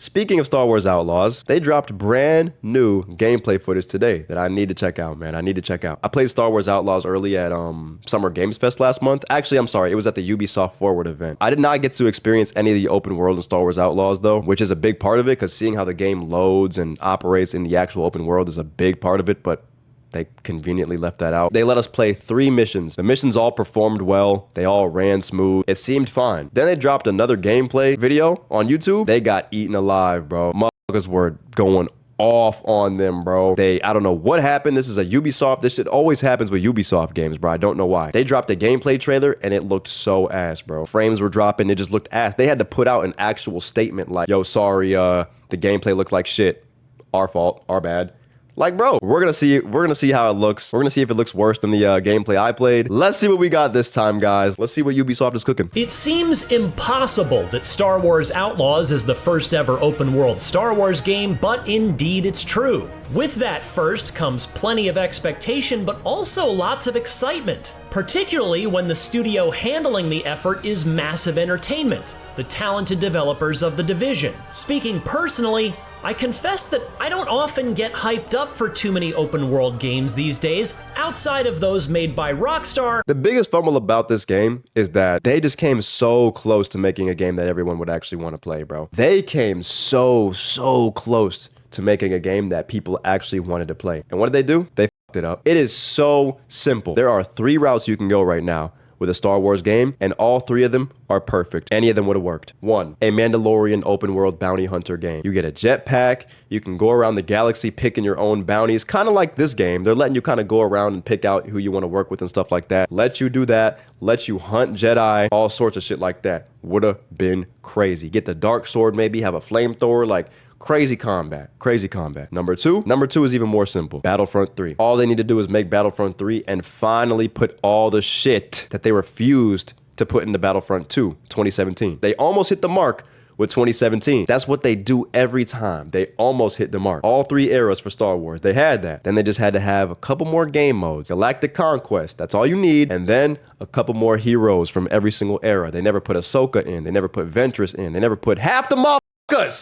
Speaking of Star Wars Outlaws, they dropped brand new gameplay footage today that I need to check out, man. I need to check out. I played Star Wars Outlaws early at Summer Games Fest last month. Actually, I'm sorry, it was at the Ubisoft Forward event. I did not get to experience any of the open world in Star Wars Outlaws though, which is a big part of it because seeing how the game loads and operates in the actual open world is a big part of it, but they conveniently left that out. They let us play 3 missions. The missions all performed well. They all ran smooth. It seemed fine. Then they dropped another gameplay video on YouTube. They got eaten alive, bro. Motherfuckers were going off on them, bro. I don't know what happened. This is a Ubisoft. This shit always happens with Ubisoft games, bro. I don't know why. They dropped a gameplay trailer and it looked so ass, bro. Frames were dropping. It just looked ass. They had to put out an actual statement like, yo, sorry, the gameplay looked like shit. Our fault. Our bad. Like, bro, we're gonna see how it looks. We're gonna see if it looks worse than the gameplay I played. Let's see what we got this time, guys. Let's see what Ubisoft is cooking. It seems impossible that Star Wars Outlaws is the first ever open world Star Wars game, but indeed it's true. With that first comes plenty of expectation, but also lots of excitement, particularly when the studio handling the effort is Massive Entertainment, the talented developers of The Division. Speaking personally, I confess that I don't often get hyped up for too many open world games these days, outside of those made by Rockstar. The biggest fumble about this game is that they just came so close to making a game that everyone would actually want to play, bro. They came so close to making a game that people actually wanted to play. And what did they do? They fucked it up. It is so simple. There are 3 routes you can go right now with a Star Wars game, and all 3 of them are perfect. Any of them would have worked. 1, a Mandalorian open world bounty hunter game. You get a jetpack, you can go around the galaxy picking your own bounties, kind of like this game. They're letting you kind of go around and pick out who you want to work with and stuff like that. Let you do that, let you hunt Jedi, all sorts of shit like that. Would have been crazy. Get the dark sword maybe, have a flamethrower, like crazy combat. Number two is even more simple. Battlefront 3. All they need to do is make Battlefront 3 and finally put all the shit that they refused to put into Battlefront 2, 2017. They almost hit the mark with 2017. That's what they do every time. They almost hit the mark. All 3 eras for Star Wars. They had that. Then they just had to have a couple more game modes. Galactic Conquest. That's all you need. And then a couple more heroes from every single era. They never put Ahsoka in. They never put Ventress in. They never put half the motherfuckers.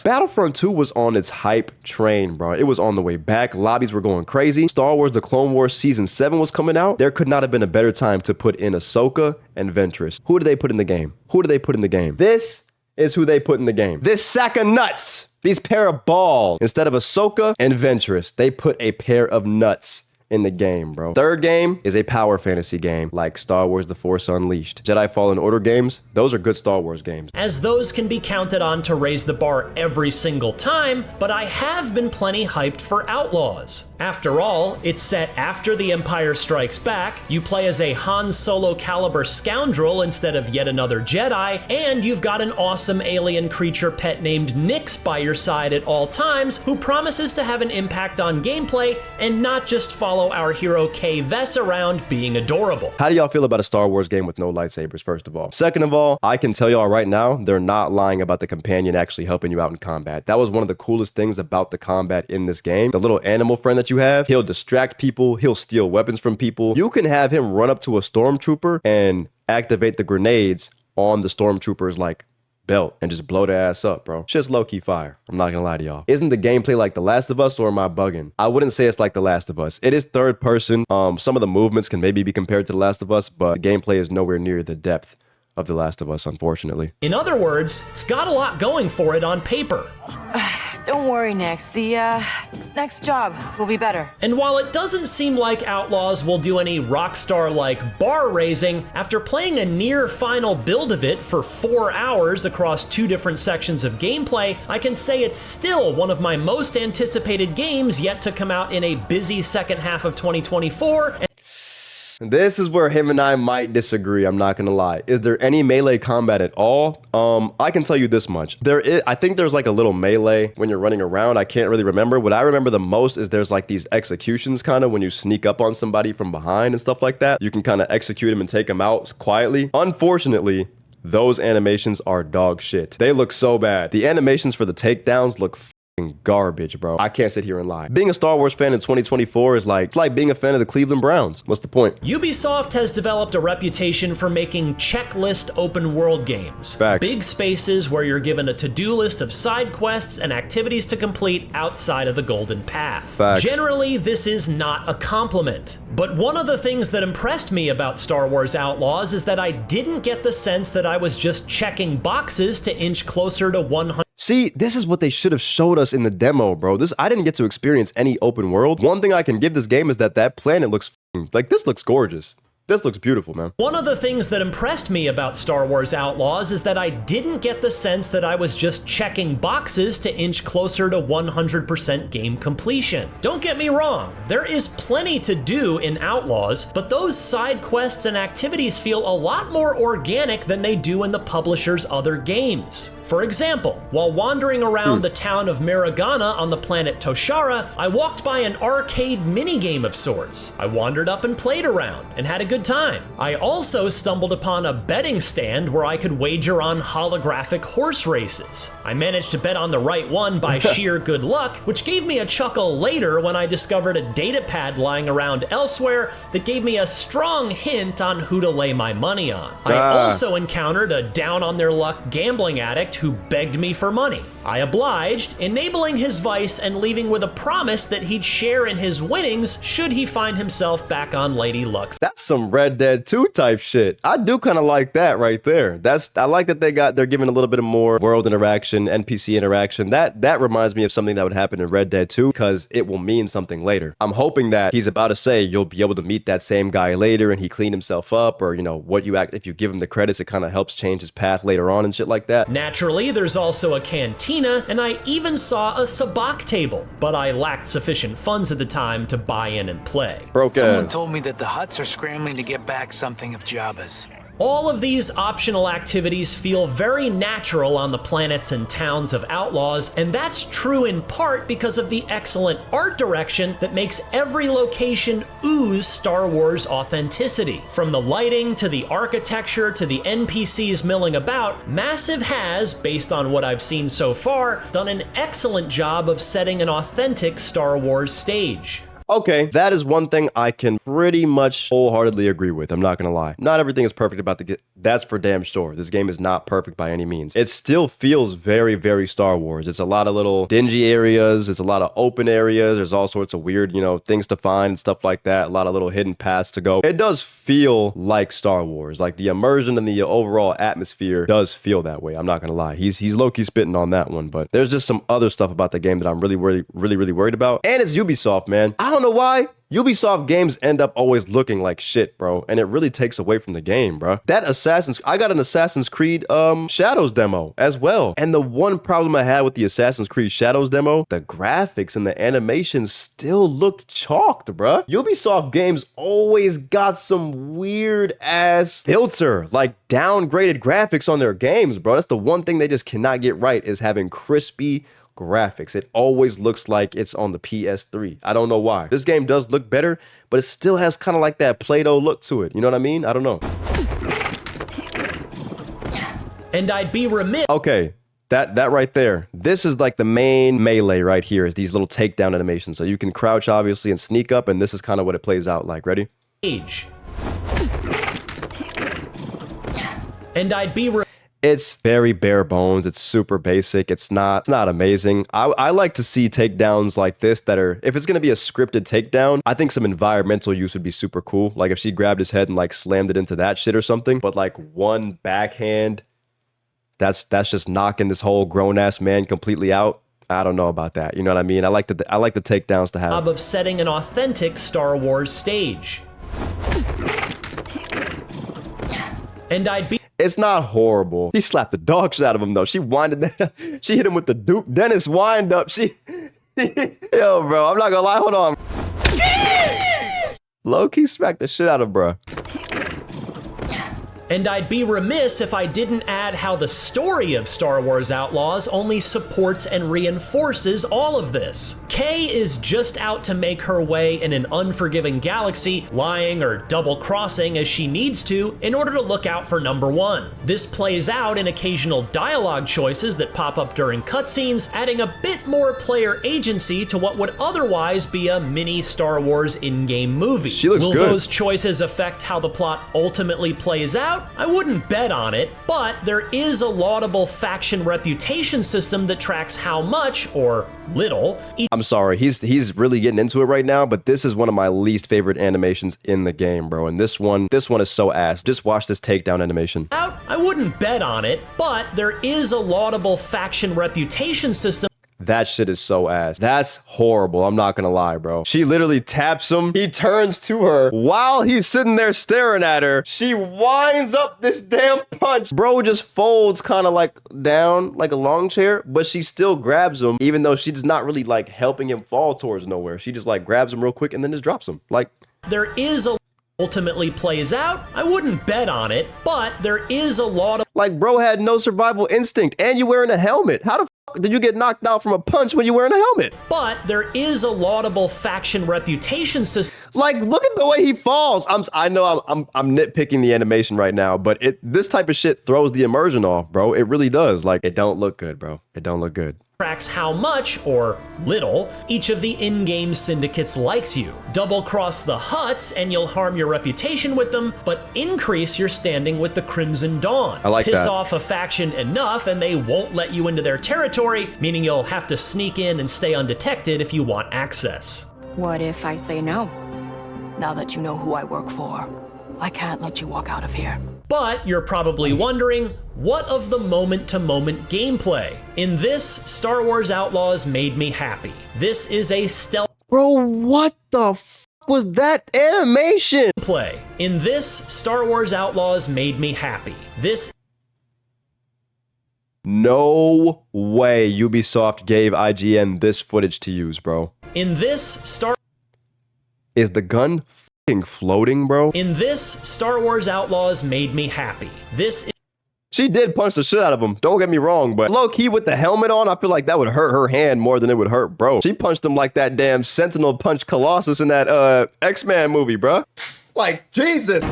Battlefront 2 was on its hype train, bro. It was on the way back. Lobbies were going crazy. Star Wars The Clone Wars Season 7 was coming out. There could not have been a better time to put in Ahsoka and Ventress. Who did they put in the game? This is who they put in the game. This sack of nuts. These pair of balls. Instead of Ahsoka and Ventress, they put a pair of nuts in the game, bro. Third game is a power fantasy game like Star Wars The Force Unleashed. Jedi Fallen Order games, those are good Star Wars games. As those can be counted on to raise the bar every single time, but I have been plenty hyped for Outlaws. After all, it's set after The Empire Strikes Back, you play as a Han Solo caliber scoundrel instead of yet another Jedi, and you've got an awesome alien creature pet named Nyx by your side at all times, who promises to have an impact on gameplay and not just follow our hero Kay Vess around being adorable. How do y'all feel about a Star Wars game with no lightsabers, first of all? Second of all, I can tell y'all right now, they're not lying about the companion actually helping you out in combat. That was one of the coolest things about the combat in this game. The little animal friend that you have, he'll distract people, he'll steal weapons from people. You can have him run up to a stormtrooper and activate the grenades on the stormtrooper's like belt and just blow their ass up, bro. Shit's low-key fire. I'm not gonna lie to y'all. Isn't the gameplay like The Last of Us, or am I bugging? I wouldn't say it's like The Last of Us. It is third person. Some of the movements can maybe be compared to The Last of Us, but the gameplay is nowhere near the depth of The Last of Us, unfortunately. In other words, it's got a lot going for it on paper. Don't worry, Nix. The next job will be better. And while it doesn't seem like Outlaws will do any Rockstar-like bar raising, after playing a near final build of it for 4 hours across 2 different sections of gameplay, I can say it's still one of my most anticipated games yet to come out in a busy second half of 2024. This is where him and I might disagree, I'm not gonna lie. Is there any melee combat at all? I can tell you this much. I think there's like a little melee when you're running around. I can't really remember. What I remember the most is there's like these executions kind of when you sneak up on somebody from behind and stuff like that. You can kind of execute them and take them out quietly. Unfortunately, those animations are dog shit. They look so bad. The animations for the takedowns look garbage, bro. I can't sit here and lie. Being a Star Wars fan in 2024 is like, it's like being a fan of the Cleveland Browns. What's the point? Ubisoft has developed a reputation for making checklist open world games. Facts. Big spaces where you're given a to-do list of side quests and activities to complete outside of the golden path. Facts. Generally, this is not a compliment. But one of the things that impressed me about Star Wars Outlaws is that I didn't get the sense that I was just checking boxes to inch closer to 100. See, this is what they should have showed us in the demo, bro. I didn't get to experience any open world. One thing I can give this game is that planet looks like, this looks gorgeous. This looks beautiful, man. One of the things that impressed me about Star Wars Outlaws is that I didn't get the sense that I was just checking boxes to inch closer to 100% game completion. Don't get me wrong, there is plenty to do in Outlaws, but those side quests and activities feel a lot more organic than they do in the publisher's other games. For example, while wandering around the town of Miragana on the planet Toshara, I walked by an arcade minigame of sorts. I wandered up and played around and had a good time. I also stumbled upon a betting stand where I could wager on holographic horse races. I managed to bet on the right one by sheer good luck, which gave me a chuckle later when I discovered a data pad lying around elsewhere that gave me a strong hint on who to lay my money on. I also encountered a down-on-their-luck gambling addict who begged me for money. I obliged, enabling his vice and leaving with a promise that he'd share in his winnings should he find himself back on Lady Luck's. That's some Red Dead 2 type shit. I do kind of like that right there. I like that they're giving a little bit of more world interaction, NPC interaction. That reminds me of something that would happen in Red Dead 2 because it will mean something later. I'm hoping that he's about to say you'll be able to meet that same guy later and he cleaned himself up, or if you give him the credits, it kind of helps change his path later on and shit like that. Naturally, there's also a cantina, and I even saw a sabacc table, but I lacked sufficient funds at the time to buy in and play. Someone told me that the Hutts are scrambling to get back something of Jabba's. All of these optional activities feel very natural on the planets and towns of Outlaws, and that's true in part because of the excellent art direction that makes every location ooze Star Wars authenticity. From the lighting to the architecture to the NPCs milling about, Massive has, based on what I've seen so far, done an excellent job of setting an authentic Star Wars stage. Okay, that is one thing I can pretty much wholeheartedly agree with. I'm not gonna lie. Not everything is perfect about the game. That's for damn sure. This game is not perfect by any means. It still feels very, very Star Wars. It's a lot of little dingy areas. It's a lot of open areas. There's all sorts of weird, things to find and stuff like that. A lot of little hidden paths to go. It does feel like Star Wars. Like the immersion and the overall atmosphere does feel that way. I'm not gonna lie. He's low-key spitting on that one, but there's just some other stuff about the game that I'm really worried about. And it's Ubisoft, man. I don't know why. Ubisoft games end up always looking like shit, bro, and it really takes away from the game, bro. I got an Assassin's Creed Shadows demo as well, and the one problem I had with the Assassin's Creed Shadows demo, the graphics and the animations still looked chalked, bro. Ubisoft games always got some weird ass filter, like downgraded graphics on their games, bro. That's the one thing they just cannot get right, is having crispy graphics. It always looks like it's on the PS3. I don't know why. This game does look better, but it still has kind of like that Play-Doh look to it. You know what I mean? I don't know. And I'd be remiss. Okay, that right there. This is like the main melee right here, is these little takedown animations. So you can crouch obviously and sneak up, and this is kind of what it plays out like. Ready? And I'd be It's very bare bones. It's super basic. It's not amazing. I like to see takedowns like this that are, if it's going to be a scripted takedown, I think some environmental use would be super cool. Like if she grabbed his head and like slammed it into that shit or something. But like one backhand, that's just knocking this whole grown-ass man completely out. I don't know about that. You know what I mean? I like the takedowns to have. Of setting an authentic Star Wars stage. And I'd be. It's not horrible. He slapped the dog shit out of him though. She hit him with the Duke Dennis wind up. Yo, bro, I'm not gonna lie. Hold on. Low-key smacked the shit out of bro. And I'd be remiss if I didn't add how the story of Star Wars Outlaws only supports and reinforces all of this. Kay is just out to make her way in an unforgiving galaxy, lying or double-crossing as she needs to in order to look out for number one. This plays out in occasional dialogue choices that pop up during cutscenes, adding a bit more player agency to what would otherwise be a mini Star Wars in-game movie. She looks Will good. those choices affect how the plot ultimately plays out? I wouldn't bet on it, but there is a laudable faction reputation system that tracks how much, or little, I'm sorry, he's really getting into it right now, but this is one of my least favorite animations in the game, bro. And this one is so ass. Just watch this takedown animation. I wouldn't bet on it, but there is a laudable faction reputation system. That shit is so ass. That's horrible. I'm not gonna lie, bro. She literally taps him. He turns to her while he's sitting there staring at her. She winds up this damn punch. Bro just folds kind of like down like a long chair, but she still grabs him, even though she's not really like helping him fall towards nowhere. She just like grabs him real quick and then just drops him. Like, There is a ultimately plays out. I wouldn't bet on it, but there is a lot of like bro had no survival instinct, and you wearing a helmet. How the fuck did you get knocked out from a punch when you wearing a helmet? But there is a laudable faction reputation system. Like, look at the way he falls. I know I'm nitpicking the animation right now, but this type of shit throws the immersion off, bro. It really does. Like, it don't look good, bro. It don't look good. Tracks how much, or little, each of the in-game syndicates likes you. Double-cross the Hutts and you'll harm your reputation with them, but increase your standing with the Crimson Dawn. I like Piss that. off a faction enough and they won't let you into their territory, meaning you'll have to sneak in and stay undetected if you want access. What if I say no? Now that you know who I work for, I can't let you walk out of here. But you're probably wondering, what of the moment-to-moment gameplay? In this, Star Wars Outlaws made me happy. This is a stealth Bro, what the f was that animation? play. In this, Star Wars Outlaws made me happy. This No way Ubisoft gave IGN this footage to use, bro. in this Star Is the gun f***ing floating, bro? in this Star Wars Outlaws made me happy. This She did punch the shit out of him. Don't get me wrong, but low-key with the helmet on, I feel like that would hurt her hand more than it would hurt, bro. She punched him like that damn Sentinel punched Colossus in that X-Men movie, bro. Like, Jesus.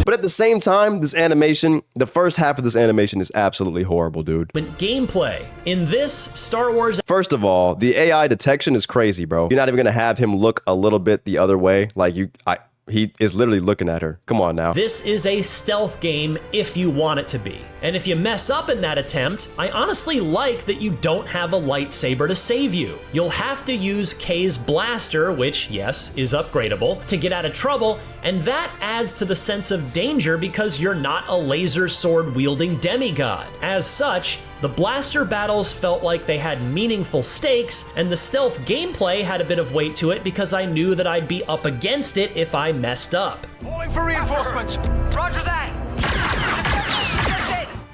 But at the same time, this animation, the first half of this animation is absolutely horrible, dude. gameplay. In this Star Wars First of all, the AI detection is crazy, bro. You're not even gonna have him look a little bit the other way. Like he is literally looking at her. Come on now. This is a stealth game if you want it to be. And if you mess up in that attempt, I honestly like that you don't have a lightsaber to save you. You'll have to use Kay's blaster, which, yes, is upgradable, to get out of trouble, and that adds to the sense of danger because you're not a laser sword wielding demigod. As such, the blaster battles felt like they had meaningful stakes, and the stealth gameplay had a bit of weight to it because I knew that I'd be up against it if I messed up. Calling for reinforcements. Roger that!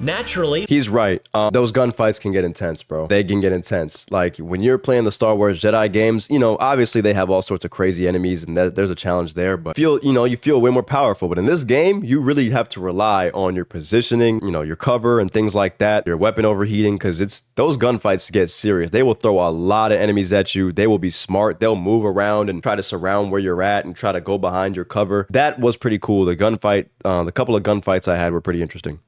Naturally, He's right. Those gunfights can get intense, bro. They can get intense. Like, when you're playing the Star Wars Jedi games, you know, obviously they have all sorts of crazy enemies and there's a challenge there, but you feel way more powerful. But in this game, you really have to rely on your positioning, you know, your cover and things like that, your weapon overheating, because those gunfights get serious. They will throw a lot of enemies at you. They will be smart. They'll move around and try to surround where you're at and try to go behind your cover. That was pretty cool. The gunfight, the couple of gunfights I had were pretty interesting.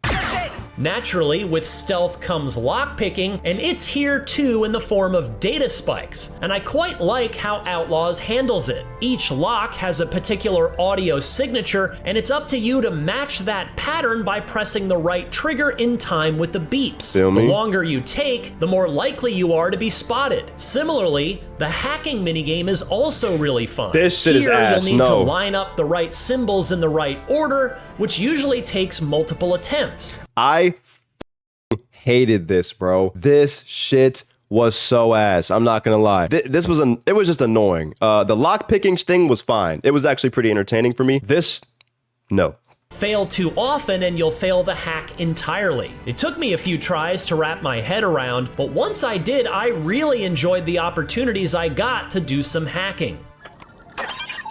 Naturally, with stealth comes lockpicking, and it's here too in the form of data spikes, and I quite like how Outlaws handles it. Each lock has a particular audio signature, and it's up to you to match that pattern by pressing the right trigger in time with the beeps. Feel me? The longer you take, the more likely you are to be spotted. Similarly, the hacking minigame is also really fun. This shit is Here, ass, you'll need to no. line up the right symbols in the right order, which usually takes multiple attempts. I hated this, bro. This shit was so ass. I'm not gonna lie. It was just annoying. The lock picking thing was fine. It was actually pretty entertaining for me. This, no. Fail too often and you'll fail the hack entirely. It took me a few tries to wrap my head around, but once I did, I really enjoyed the opportunities I got to do some hacking.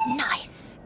Nice.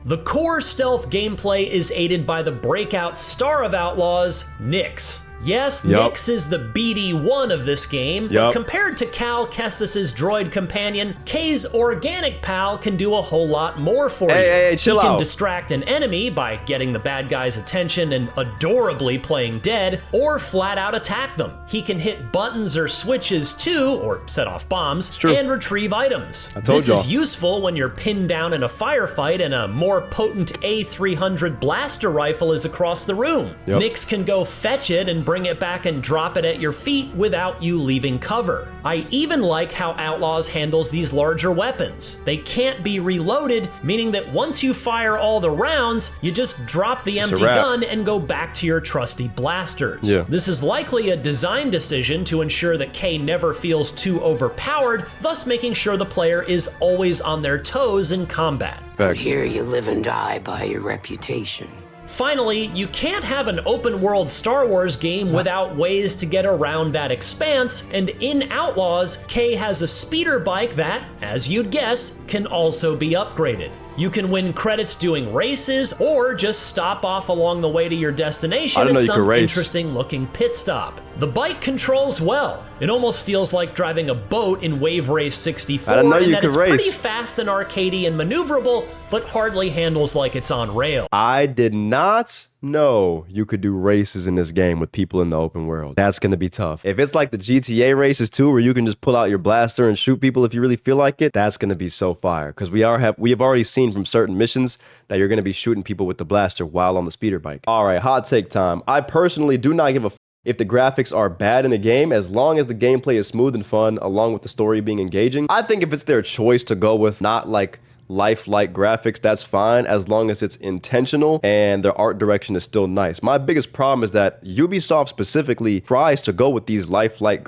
The core stealth gameplay is aided by the breakout star of Outlaws, Nyx. Yes, Nyx is the BD1 of this game, but compared to Cal Kestis's droid companion, Kay's organic pal can do a whole lot more for you. Hey, chill out. He can distract an enemy by getting the bad guy's attention and adorably playing dead, or flat out attack them. He can hit buttons or switches too, or set off bombs, and retrieve items. This is useful when you're pinned down in a firefight and a more potent A300 blaster rifle is across the room. Nyx can go fetch it and bring it back and drop it at your feet without you leaving cover. I even like how Outlaws handles these larger weapons. They can't be reloaded, meaning that once you fire all the rounds, you just drop the empty gun and go back to your trusty blasters. This is likely a design decision to ensure that Kay never feels too overpowered, thus making sure the player is always on their toes in combat. Here you live and die by your reputation. Finally, you can't have an open-world Star Wars game without ways to get around that expanse, and in Outlaws, Kay has a speeder bike that, as you'd guess, can also be upgraded. You can win credits doing races, or just stop off along the way to your destination at some interesting-looking pit stop. The bike controls well. It almost feels like driving a boat in Wave Race 64, and that it's pretty fast and arcadey and maneuverable, but hardly handles like it's on rail. I did not know you could do races in this game with people in the open world. That's gonna be tough. If it's like the GTA races too, where you can just pull out your blaster and shoot people if you really feel like it, that's gonna be so fire. Because we have already seen from certain missions that you're gonna be shooting people with the blaster while on the speeder bike. All right, hot take time. I personally do not give a if the graphics are bad in a game, as long as the gameplay is smooth and fun, along with the story being engaging. I think if it's their choice to go with not like lifelike graphics, that's fine, as long as it's intentional and their art direction is still nice. My biggest problem is that Ubisoft specifically tries to go with these lifelike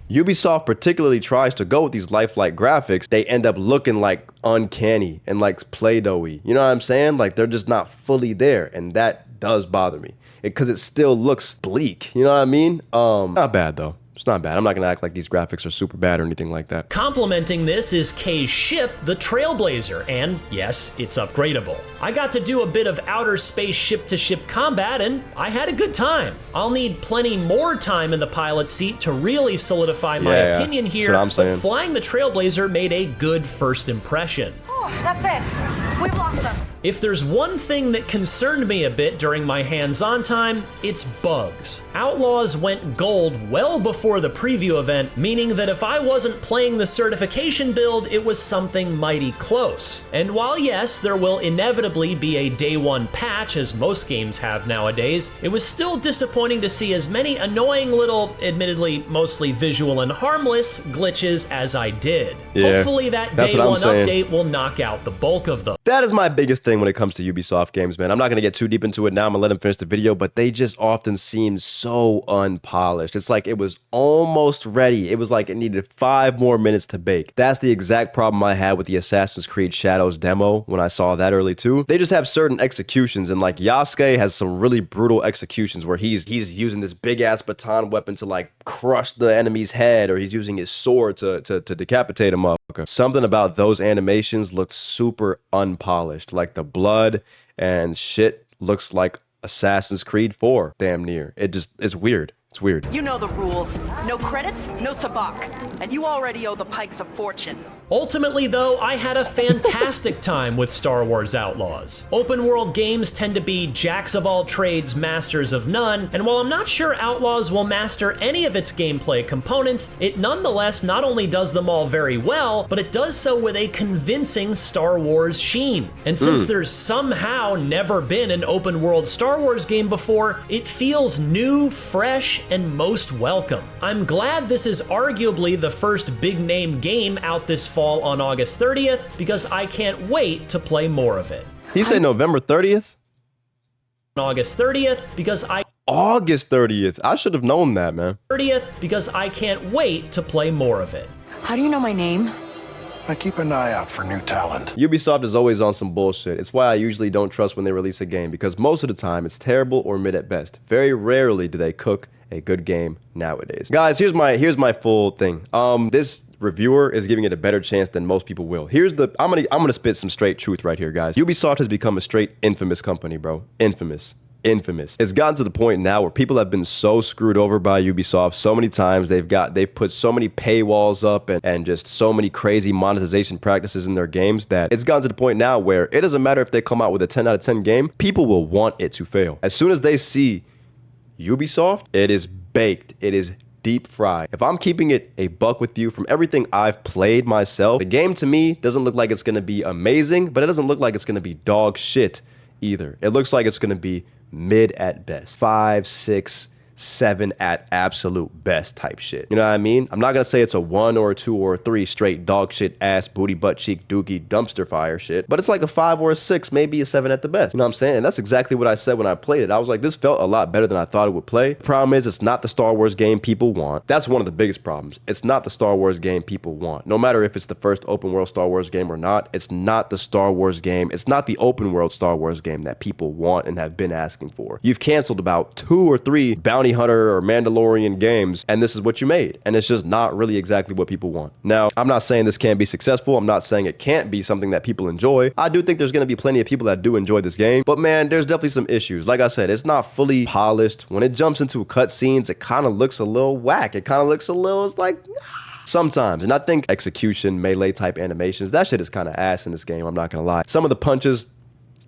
Ubisoft particularly tries to go with these lifelike graphics. They end up looking like uncanny and like Play-Doh-y. You know what I'm saying? Like they're just not fully there, and that does bother me because it still looks bleak. You know what I mean? Not bad though. It's not bad. I'm not gonna act like these graphics are super bad or anything like that. Complementing this is Kay's ship, the Trailblazer, and yes, it's upgradable. I got to do a bit of outer space ship-to-ship combat, and I had a good time. I'll need plenty more time in the pilot seat to really solidify my opinion here, but flying the Trailblazer made a good first impression. Oh, that's it. We've lost them. If there's one thing that concerned me a bit during my hands-on time, it's bugs. Outlaws went gold well before the preview event, meaning that if I wasn't playing the certification build, it was something mighty close. And while yes, there will inevitably be a day one patch, as most games have nowadays, it was still disappointing to see as many annoying little, admittedly mostly visual and harmless, glitches as I did. Hopefully that day one update will knock out the bulk of them. That is my biggest thing when it comes to Ubisoft games, man. I'm not going to get too deep into it now. I'm going to let him finish the video, but they just often seem so unpolished. It's like it was almost ready. It was like it needed 5 more minutes to bake. That's the exact problem I had with the Assassin's Creed Shadows demo when I saw that early too. They just have certain executions, and like Yasuke has some really brutal executions where he's using this big-ass baton weapon to like crush the enemy's head, or he's using his sword to decapitate him up. Something about those animations looked super unpolished. Like the blood and shit looks like Assassin's Creed 4, damn near. It's weird. It's weird. You know the rules. No credits, no sabak. And you already owe the Pikes a fortune. Ultimately, though, I had a fantastic time with Star Wars Outlaws. Open world games tend to be jacks of all trades, masters of none, and while I'm not sure Outlaws will master any of its gameplay components, it nonetheless not only does them all very well, but it does so with a convincing Star Wars sheen. And since there's somehow never been an open world Star Wars game before, it feels new, fresh, and most welcome. I'm glad this is arguably the first big name game out this fall on August 30th, because I can't wait to play more of it. He said November 30th? August 30th, because August 30th. I should have known that, man. 30th, because I can't wait to play more of it. How do you know my name? I keep an eye out for new talent. Ubisoft is always on some bullshit. It's why I usually don't trust when they release a game, because most of the time it's terrible or mid at best. Very rarely do they cook a good game nowadays. Guys, here's my full thing. This reviewer is giving it a better chance than most people will. Here's the, I'm gonna spit some straight truth right here, guys. Ubisoft has become a straight infamous company, bro. Infamous. It's gotten to the point now where people have been so screwed over by Ubisoft so many times. They've put so many paywalls up and just so many crazy monetization practices in their games that it's gotten to the point now where it doesn't matter if they come out with a 10 out of 10 game, people will want it to fail. As soon as they see Ubisoft, it is baked. It is deep fried. If I'm keeping it a buck with you, from everything I've played myself, the game to me doesn't look like it's gonna be amazing, but it doesn't look like it's gonna be dog shit either. It looks like it's gonna be mid at best, 5, 6, 7 at absolute best type shit. You know what I mean? I'm not gonna say it's a 1 or a 2 or a 3 straight dog shit ass booty butt cheek dookie dumpster fire shit, but it's like a 5 or a 6, maybe a 7 at the best. You know what I'm saying? And that's exactly what I said when I played it. I was like, this felt a lot better than I thought it would play. The problem is, it's not the Star Wars game people want. That's one of the biggest problems. It's not the Star Wars game people want. No matter if it's the first open world Star Wars game or not, it's not the Star Wars game. It's not the open world Star Wars game that people want and have been asking for. You've canceled about 2 or 3 bounty hunter or Mandalorian games, and this is what you made. And it's just not really exactly what people want. Now, I'm not saying this can't be successful. I'm not saying it can't be something that people enjoy. I do think there's going to be plenty of people that do enjoy this game, but man, there's definitely some issues. Like I said, it's not fully polished. When it jumps into cutscenes, it kind of looks a little whack. It kind of looks a little, it's like, sometimes. And I think execution, melee type animations, that shit is kind of ass in this game, I'm not gonna lie. Some of the punches,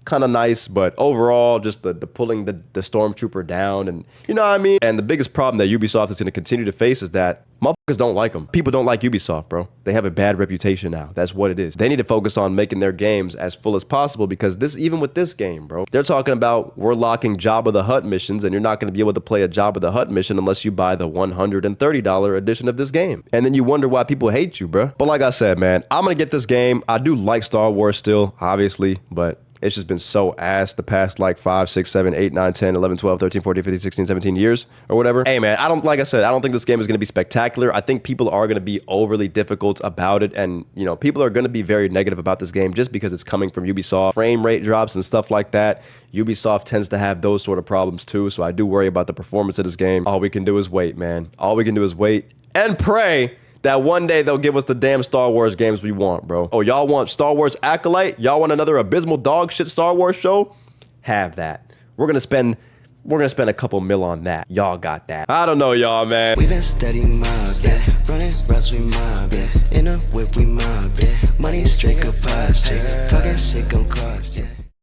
kind of nice, but overall, just the pulling the stormtrooper down, and you know what I mean? And the biggest problem that Ubisoft is going to continue to face is that motherfuckers don't like them. People don't like Ubisoft, bro. They have a bad reputation now. That's what it is. They need to focus on making their games as full as possible, because this, even with this game, bro, they're talking about we're locking Jabba the Hutt missions, and you're not going to be able to play a Jabba the Hutt mission unless you buy the $130 edition of this game. And then you wonder why people hate you, bro. But like I said, man, I'm going to get this game. I do like Star Wars still, obviously, but it's just been so ass the past like 5, 6, 7, 8, 9, 10, 11, 12, 13, 14, 15, 16, 17 years or whatever. Hey man, like I said, I don't think this game is going to be spectacular. I think people are going to be overly difficult about it, and you know, people are going to be very negative about this game just because it's coming from Ubisoft. Frame rate drops and stuff like that. Ubisoft tends to have those sort of problems too, so I do worry about the performance of this game. All we can do is wait, man. All we can do is wait and pray that one day they'll give us the damn Star Wars games we want, bro. Oh, y'all want Star Wars Acolyte? Y'all want another abysmal dog shit Star Wars show? Have that. We're gonna spend a couple mil on that. Y'all got that. I don't know, y'all, man. We been steady mob, yeah. Running routes, we mob, yeah. In a whip, we mob, yeah. Money straight up past, yeah. Talking shit gon' cost, yeah.